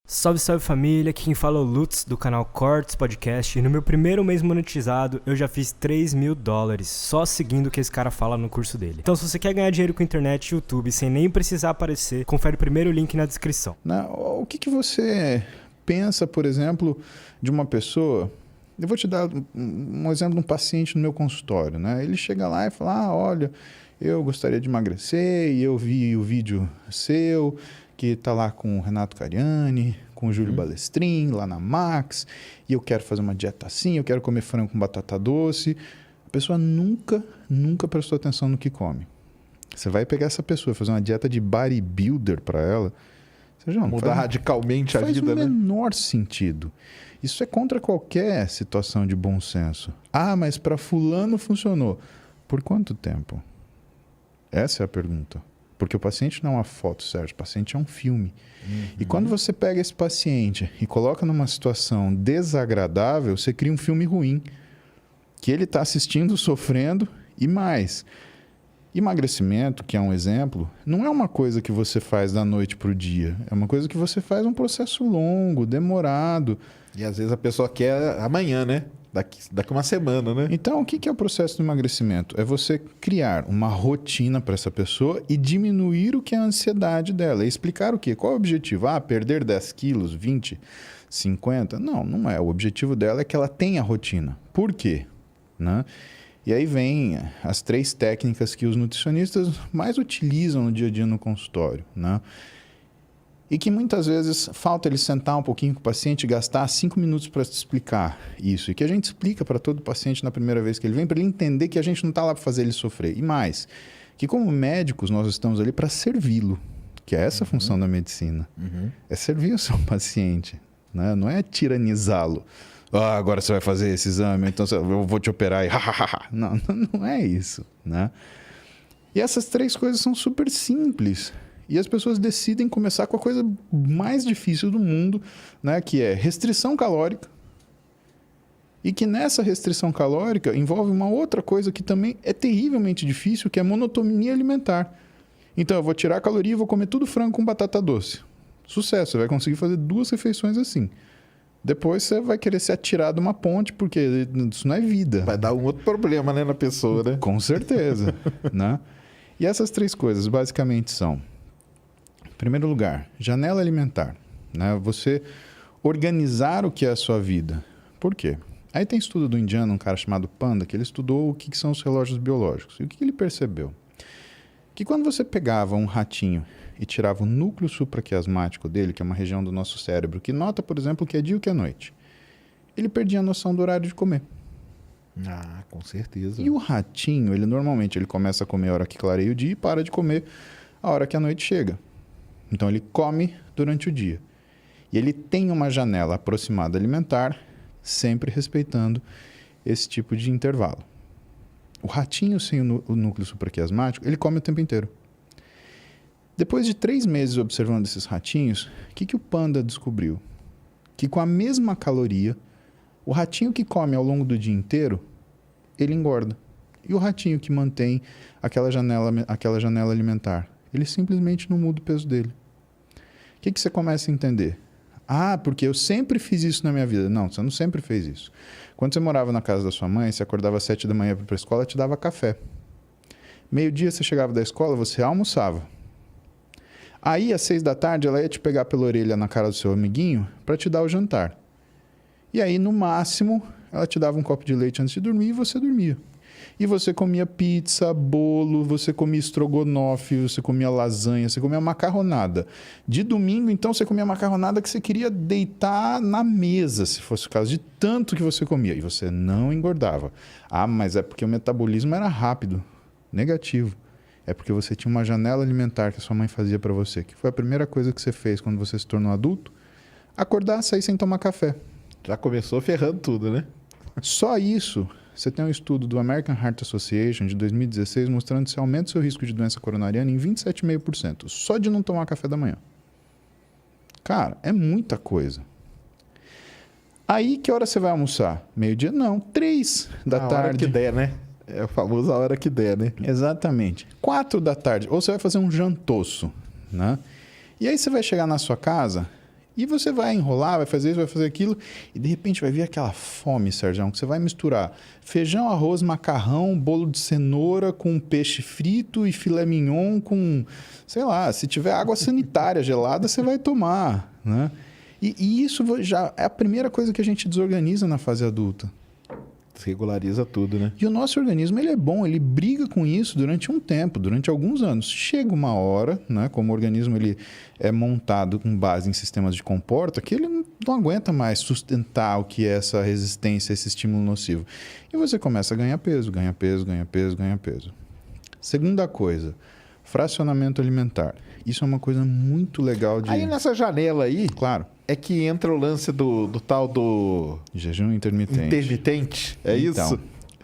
Salve, salve família, aqui quem fala é o Lutz do canal Cortes Podcast e no meu primeiro mês monetizado eu já fiz $3.000 só seguindo o que esse cara fala no curso dele. Então se você quer ganhar dinheiro com internet e YouTube sem nem precisar aparecer, confere o primeiro link na descrição. O que você pensa, por exemplo, de uma pessoa... Eu vou te dar um exemplo de um paciente no meu consultório, né? Ele chega lá e fala, olha, eu gostaria de emagrecer e eu vi o vídeo seu... que está lá com o Renato Cariani, com o Júlio Balestrin, lá na Max, e eu quero fazer uma dieta assim, eu quero comer frango com batata doce. A pessoa nunca prestou atenção no que come. Você vai pegar essa pessoa e fazer uma dieta de bodybuilder para ela, você já mudar radicalmente a vida, né? Faz o menor sentido. Isso é contra qualquer situação de bom senso. Ah, mas para fulano funcionou. Por quanto tempo? Essa é a pergunta. Porque o paciente não é uma foto, Sérgio. O paciente é um filme. E quando você pega esse paciente e coloca numa situação desagradável, você cria um filme ruim. Que ele está assistindo, sofrendo e mais. Emagrecimento, que é um exemplo, não é uma coisa que você faz da noite para o dia. É uma coisa que você faz um processo longo, demorado. E às vezes a pessoa quer amanhã, né? Daqui uma semana, né? Então, o que é o processo do emagrecimento? É você criar uma rotina para essa pessoa e diminuir o que é a ansiedade dela. E explicar o quê? Qual é o objetivo? Perder 10 quilos, 20, 50? Não, não é. O objetivo dela é que ela tenha rotina. Por quê? Né? E aí vem as 3 técnicas que os nutricionistas mais utilizam no dia a dia no consultório, né? E que muitas vezes falta ele sentar um pouquinho com o paciente e gastar 5 minutos para te explicar isso. E que a gente explica para todo paciente na primeira vez que ele vem, para ele entender que a gente não está lá para fazer ele sofrer. E mais, que como médicos nós estamos ali para servi-lo, que é essa a função da medicina. É servir o seu paciente, né? Não é tiranizá-lo. Agora você vai fazer esse exame, então eu vou te operar e não é isso, né? E essas 3 coisas são super simples. E as pessoas decidem começar com a coisa mais difícil do mundo, né? Que é restrição calórica. E que nessa restrição calórica envolve uma outra coisa que também é terrivelmente difícil, que é monotonia alimentar. Então, eu vou tirar a caloria e vou comer tudo frango com batata doce. Sucesso, você vai conseguir fazer 2 refeições assim. Depois você vai querer se atirar de uma ponte, porque isso não é vida. Vai dar um outro problema, né, na pessoa, né? Com certeza, né? E essas 3 coisas basicamente são... Em primeiro lugar, janela alimentar, né? Você organizar o que é a sua vida. Por quê? Aí tem estudo do indiano, um cara chamado Panda, que ele estudou o que são os relógios biológicos. E o que ele percebeu? Que quando você pegava um ratinho e tirava o núcleo supraquiasmático dele, que é uma região do nosso cérebro, que nota, por exemplo, o que é dia e o que é noite, ele perdia a noção do horário de comer. Com certeza. E o ratinho, ele começa a comer a hora que clareia o dia e para de comer a hora que a noite chega. Então, ele come durante o dia. E ele tem uma janela aproximada alimentar, sempre respeitando esse tipo de intervalo. O ratinho sem o núcleo supraquiasmático, ele come o tempo inteiro. Depois de 3 meses observando esses ratinhos, o que o Panda descobriu? Que com a mesma caloria, o ratinho que come ao longo do dia inteiro, ele engorda. E o ratinho que mantém aquela janela alimentar, ele simplesmente não muda o peso dele. O que você começa a entender? Porque eu sempre fiz isso na minha vida. Não, você não sempre fez isso. Quando você morava na casa da sua mãe, você acordava às 7 da manhã para ir para a escola, ela te dava café. Meio-dia você chegava da escola, você almoçava. Aí, às 6 da tarde, ela ia te pegar pela orelha na cara do seu amiguinho para te dar o jantar. E aí, no máximo, ela te dava um copo de leite antes de dormir e você dormia. E você comia pizza, bolo, você comia estrogonofe, você comia lasanha, você comia macarronada. De domingo, então, você comia macarronada que você queria deitar na mesa, se fosse o caso, de tanto que você comia. E você não engordava. Mas é porque o metabolismo era rápido. Negativo. É porque você tinha uma janela alimentar que a sua mãe fazia para você. Que foi a primeira coisa que você fez quando você se tornou adulto. Acordar, sair sem tomar café. Já começou ferrando tudo, né? Só isso... Você tem um estudo do American Heart Association de 2016 mostrando que você aumenta o seu risco de doença coronariana em 27,5%, só de não tomar café da manhã. Cara, é muita coisa. Aí, que hora você vai almoçar? Meio-dia? Não, 3 da tarde. A hora que der, né? É a famosa hora que der, né? Exatamente. 4 da tarde. Ou você vai fazer um jantoço, né? E aí você vai chegar na sua casa E você vai enrolar, vai fazer isso, vai fazer aquilo, e de repente vai vir aquela fome, Sérgio, que você vai misturar feijão, arroz, macarrão, bolo de cenoura com peixe frito e filé mignon com, sei lá, se tiver água sanitária gelada, você vai tomar, né? E isso já é a primeira coisa que a gente desorganiza na fase adulta. Regulariza tudo, né? E o nosso organismo, ele é bom, ele briga com isso durante um tempo, durante alguns anos. Chega uma hora, né, como o organismo ele é montado com base em sistemas de comporta, que ele não aguenta mais sustentar o que é essa resistência, esse estímulo nocivo. E você começa a ganhar peso, ganha peso, ganha peso, ganha peso. Segunda coisa, fracionamento alimentar. Isso é uma coisa muito legal de... Aí nessa janela aí, Claro. é que entra o lance do tal do Jejum intermitente. intermitente. É Então, isso?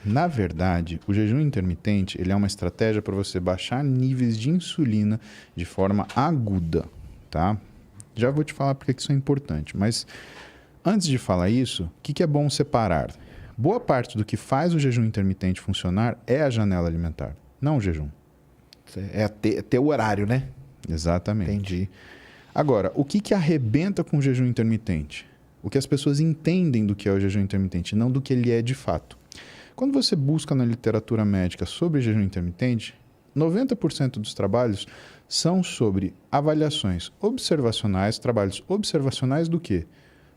na verdade, o jejum intermitente ele é uma estratégia para você baixar níveis de insulina de forma aguda, tá? Já vou te falar porque que isso é importante, mas antes de falar isso, o que é bom separar? Boa parte do que faz o jejum intermitente funcionar é a janela alimentar, não o jejum. É ter o horário, né? Exatamente. Entendi. Agora, o que arrebenta com o jejum intermitente? O que as pessoas entendem do que é o jejum intermitente, não do que ele é de fato. Quando você busca na literatura médica sobre jejum intermitente, 90% dos trabalhos são sobre avaliações observacionais, trabalhos observacionais do quê?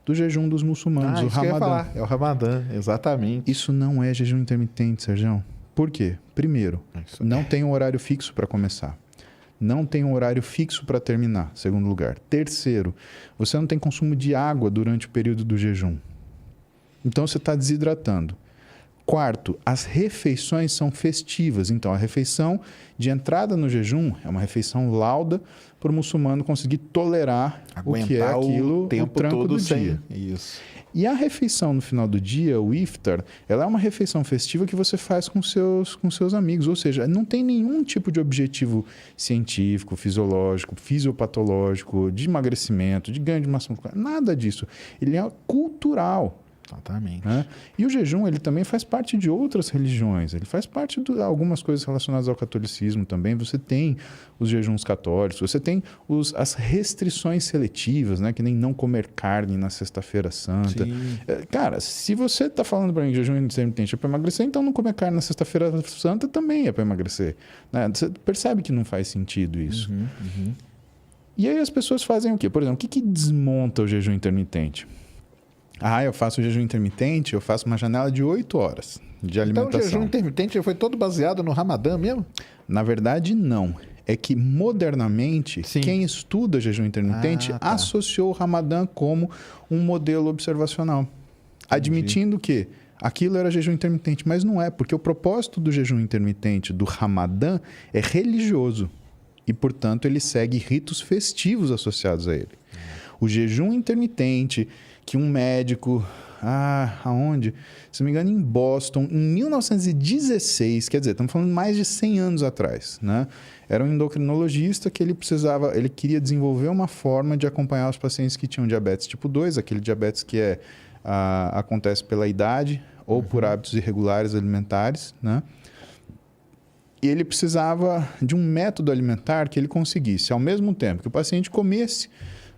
Do jejum dos muçulmanos, o isso que eu ia Ramadã. falar. É o Ramadã, exatamente. Isso não é jejum intermitente, Sérgio. Por quê? Primeiro, não tem um horário fixo para começar. Não tem um horário fixo para terminar, segundo lugar. Terceiro, você não tem consumo de água durante o período do jejum. Então, você está desidratando. Quarto, as refeições são festivas. Então, a refeição de entrada no jejum é uma refeição lauda para o muçulmano conseguir tolerar o que é aquilo, o tranco do dia. Isso. E a refeição no final do dia, o iftar, ela é uma refeição festiva que você faz com seus amigos. Ou seja, não tem nenhum tipo de objetivo científico, fisiológico, fisiopatológico, de emagrecimento, de ganho de massa muscular. Nada disso. Ele é cultural. Exatamente. Né? E o jejum, ele também faz parte de outras religiões. Ele faz parte de algumas coisas relacionadas ao catolicismo também. Você tem os jejuns católicos, você tem as restrições seletivas, né? Que nem não comer carne na sexta-feira santa. Sim. Cara, se você está falando para mim que jejum intermitente é para emagrecer, então não comer carne na sexta-feira santa também é para emagrecer. Né? Você percebe que não faz sentido isso. E aí as pessoas fazem o quê? Por exemplo, o que desmonta o jejum intermitente? Eu faço jejum intermitente, eu faço uma janela de 8 horas de alimentação. Então o jejum intermitente foi todo baseado no Ramadã mesmo? Na verdade, não. É que modernamente, quem estuda jejum intermitente associou o Ramadã como um modelo observacional. Admitindo que aquilo era jejum intermitente, mas não é, porque o propósito do jejum intermitente do Ramadã é religioso e, portanto, ele segue ritos festivos associados a ele. O jejum intermitente que um médico, aonde? Se não me engano, em Boston, em 1916, quer dizer, estamos falando mais de 100 anos atrás, né? Era um endocrinologista que ele queria desenvolver uma forma de acompanhar os pacientes que tinham diabetes tipo 2, aquele diabetes que acontece pela idade ou por hábitos irregulares alimentares, né? E ele precisava de um método alimentar que ele conseguisse, ao mesmo tempo que o paciente comesse,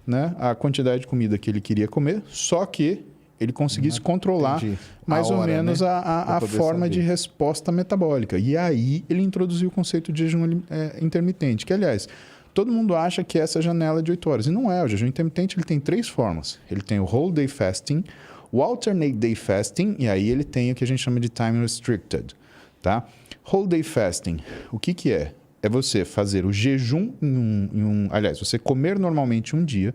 né, a quantidade de comida que ele queria comer, só que ele conseguisse controlar mais ou menos, né, a forma de resposta metabólica. E aí ele introduziu o conceito de jejum intermitente, que, aliás, todo mundo acha que é essa janela de 8 horas. E não é. O jejum intermitente ele tem 3 formas. Ele tem o whole day fasting, o alternate day fasting, e aí ele tem o que a gente chama de time restricted. Tá? Whole day fasting, o que é? É você fazer o jejum aliás, você comer normalmente um dia,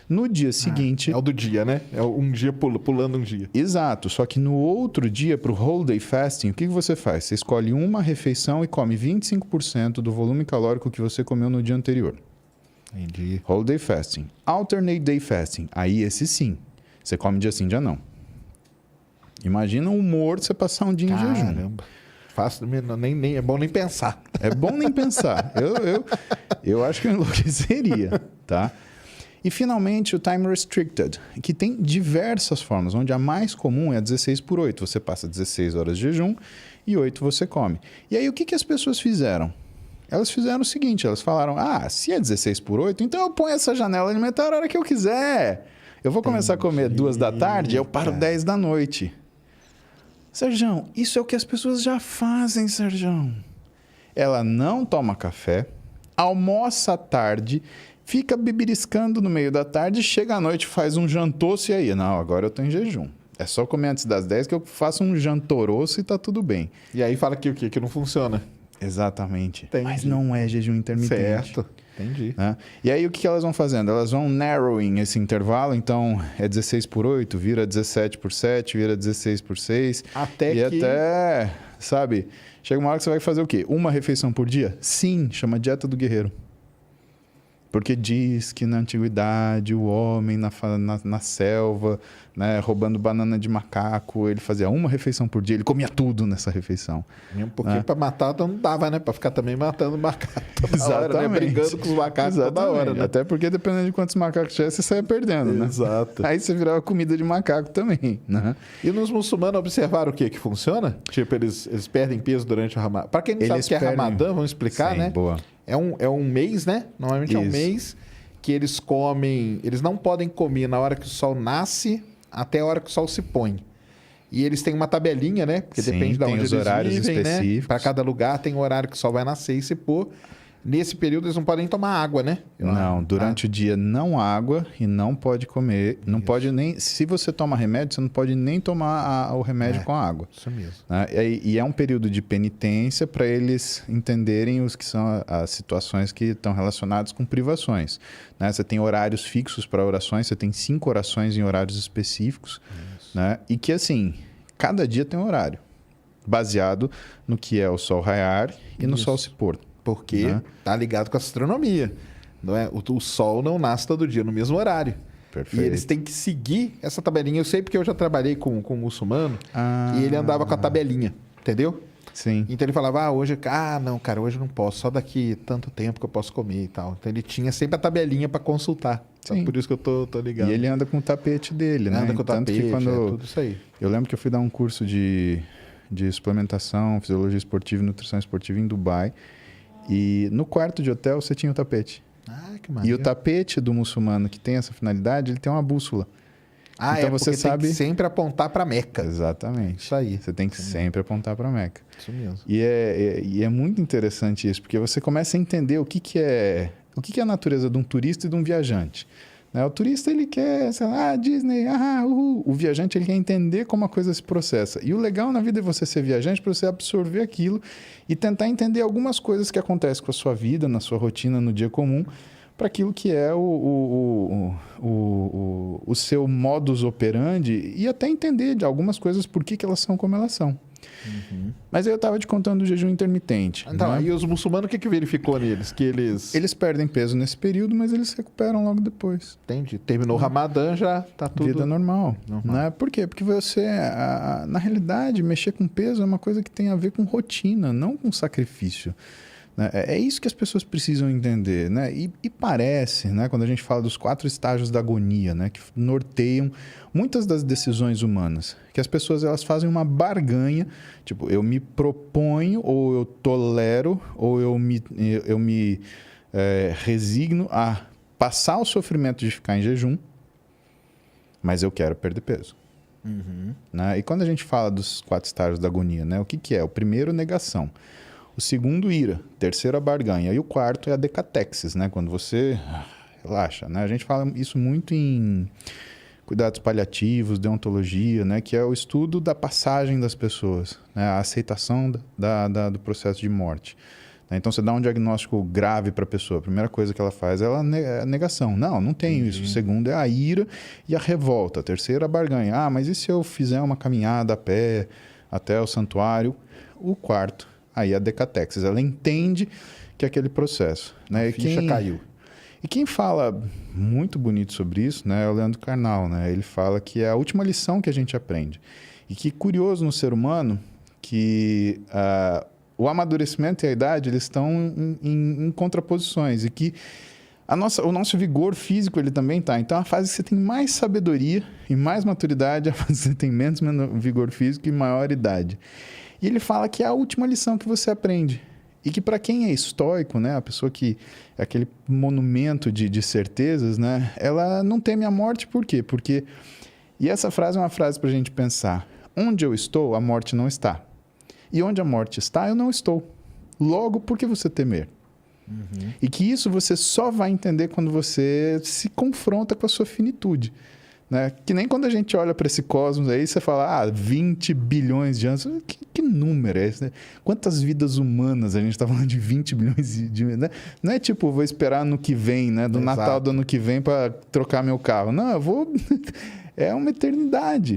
no dia seguinte... É o do dia, né? É um dia pulando um dia. Exato, só que no outro dia, para o whole day fasting, o que você faz? Você escolhe uma refeição e come 25% do volume calórico que você comeu no dia anterior. Entendi. Whole day fasting. Alternate day fasting, aí esse sim. Você come dia sim, dia não. Imagina o humor de você passar um dia em jejum. Caramba. Nem é bom nem pensar. É bom nem pensar. Eu acho que eu enlouqueceria, tá? E, finalmente, o time restricted, que tem diversas formas, onde a mais comum é a 16/8. Você passa 16 horas de jejum e 8 você come. E aí, o que as pessoas fizeram? elas fizeram o seguinte, elas falaram, se é 16 por 8, então eu ponho essa janela alimentar a hora que eu quiser. Eu vou começar a comer 2 da tarde, eu paro 10 da noite. Serjão, isso é o que as pessoas já fazem, Serjão. Ela não toma café, almoça à tarde, fica beberiscando no meio da tarde, chega à noite, faz um jantoço e aí, não, agora eu tô em jejum. É só comer antes das 10 que eu faço um jantoroço e tá tudo bem. E aí fala que o quê? Que não funciona. Exatamente. Entendi. Mas não é jejum intermitente. Certo. Entendi. Né? E aí o que elas vão fazendo? Elas vão narrowing esse intervalo, então é 16 por 8, vira 17 por 7, vira 16 por 6. Até, sabe, chega uma hora que você vai fazer o quê? Uma refeição por dia? Sim, chama dieta do guerreiro. Porque diz que na antiguidade o homem na selva, né, roubando banana de macaco, ele fazia uma refeição por dia, ele comia tudo nessa refeição. Mesmo porque para matar não dava, né? Para ficar também matando macaco toda hora, né? Brigando com os macacos toda hora, né? Até porque dependendo de quantos macacos tivesse, você saia perdendo, né? Exato. Aí você virava comida de macaco também, né? E nos muçulmanos observaram o quê? Que funciona? Tipo, eles perdem peso durante o Ramadã. Para quem não sabe o que é Ramadã, vamos explicar, Sim, né? Boa. É um mês, né? Normalmente é um mês que eles comem... Eles não podem comer na hora que o sol nasce até a hora que o sol se põe. E eles têm uma tabelinha, né? Porque depende de onde eles vivem, né? Para cada lugar tem o horário que o sol vai nascer e se pôr. Nesse período eles não podem tomar água, né? Não, durante o dia não água e não pode comer. Não pode nem... Se você toma remédio, você não pode nem tomar o remédio com água. Isso mesmo. Né? E é um período de penitência para eles entenderem os que são as situações que estão relacionadas com privações. Né? Você tem horários fixos para orações, você tem 5 orações em horários específicos. Né? E que, assim, cada dia tem um horário, baseado no que é o sol raiar e no sol se pôr. Porque tá ligado com a astronomia. Não é? O sol não nasce todo dia no mesmo horário. Perfeito. E eles têm que seguir essa tabelinha. Eu sei porque eu já trabalhei com um muçulmano e ele andava com a tabelinha, entendeu? Sim. Então ele falava, hoje... não, cara, hoje eu não posso. Só daqui tanto tempo que eu posso comer e tal. Então ele tinha sempre a tabelinha para consultar. Sim. Por isso que eu tô ligado. E ele anda com o tapete dele, né? Anda com o tapete, que quando... tudo isso aí. Eu lembro que eu fui dar um curso de suplementação, fisiologia esportiva e nutrição esportiva em Dubai. E no quarto de hotel você tinha o tapete. Que maneiro. E o tapete do muçulmano que tem essa finalidade, ele tem uma bússola. Então você sabe tem que sempre apontar para Meca. Exatamente. Isso aí. Você tem que sempre apontar para Meca. Isso mesmo. E é muito interessante isso, porque você começa a entender o que é a natureza de um turista e de um viajante. Né? O turista, ele quer, sei lá, Disney, uhul. O viajante, ele quer entender como a coisa se processa. E o legal na vida é você ser viajante para você absorver aquilo e tentar entender algumas coisas que acontecem com a sua vida, na sua rotina, no dia comum, para aquilo que é o seu modus operandi e até entender de algumas coisas por que elas são como elas são. Uhum. Mas aí eu estava te contando do jejum intermitente. Então, né? E os muçulmanos, o que verificou neles? Que eles perdem peso nesse período, mas eles se recuperam logo depois. Entendi. Terminou o Ramadã, já tá tudo... Vida normal. Né? Por quê? Porque você, na realidade, mexer com peso é uma coisa que tem a ver com rotina, não com sacrifício. É isso que as pessoas precisam entender, né? E parece, né, quando a gente fala dos 4 estágios da agonia, né, que norteiam muitas das decisões humanas, que as pessoas elas fazem uma barganha, tipo, eu me proponho, ou eu tolero, ou eu me resigno a passar o sofrimento de ficar em jejum, mas eu quero perder peso. Uhum. Né? E quando a gente fala dos 4 estágios da agonia, né, o que é? O primeiro, negação. O segundo, ira. Terceiro, a barganha. E o quarto é a decatexis, né? Quando você relaxa, né? A gente fala isso muito em cuidados paliativos, deontologia, né? Que é o estudo da passagem das pessoas, né? A aceitação do processo de morte. Então, você dá um diagnóstico grave para a pessoa. A primeira coisa que ela faz é a negação. Não tenho isso. O segundo é a ira e a revolta. A terceira, a barganha. Mas e se eu fizer uma caminhada a pé até o santuário? O quarto, aí a decatexis, ela entende que é aquele processo. Né? A ficha caiu. E quem fala muito bonito sobre isso, né, é o Leandro Carnal. Né? Ele fala que é a última lição que a gente aprende. E que curioso no ser humano que o amadurecimento e a idade eles estão em contraposições. E que o nosso vigor físico ele também está. Então, a fase que você tem mais sabedoria e mais maturidade, a fase que você tem menos vigor físico e maior idade. E ele fala que é a última lição que você aprende. E que para quem é estoico, né, a pessoa que é aquele monumento de certezas, né, ela não teme a morte, por quê? Porque, e essa frase é uma frase para a gente pensar, onde eu estou, a morte não está. E onde a morte está, eu não estou. Logo, por que você temer? Uhum. E que isso você só vai entender quando você se confronta com a sua finitude. Né? Que nem quando a gente olha para esse cosmos aí, você fala, 20 bilhões de anos. Que número é esse? Né? Quantas vidas humanas? A gente está falando de 20 bilhões de... Né? Não é tipo, vou esperar ano que vem, né? Do Exato. Natal do ano que vem para trocar meu carro. Não, eu vou... É uma eternidade.